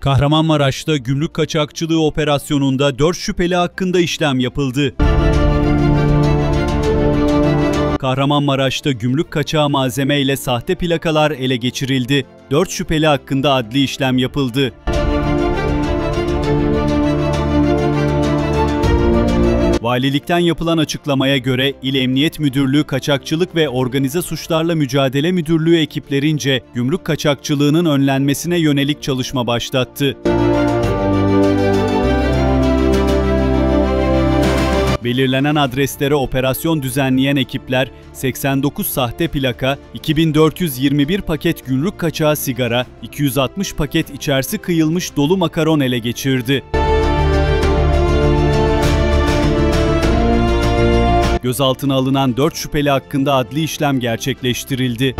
Kahramanmaraş'ta gümrük kaçakçılığı operasyonunda 4 şüpheli hakkında işlem yapıldı. Kahramanmaraş'ta gümrük kaçağı malzeme ile sahte plakalar ele geçirildi. 4 şüpheli hakkında adli işlem yapıldı. Valilikten yapılan açıklamaya göre İl Emniyet Müdürlüğü Kaçakçılık ve Organize Suçlarla Mücadele Müdürlüğü ekiplerince gümrük kaçakçılığının önlenmesine yönelik çalışma başlattı. Belirlenen adreslere operasyon düzenleyen ekipler 89 sahte plaka, 2421 paket gümrük kaçağı sigara, 260 paket içerisi kıyılmış dolu makaron ele geçirdi. Gözaltına alınan 4 şüpheli hakkında adli işlem gerçekleştirildi.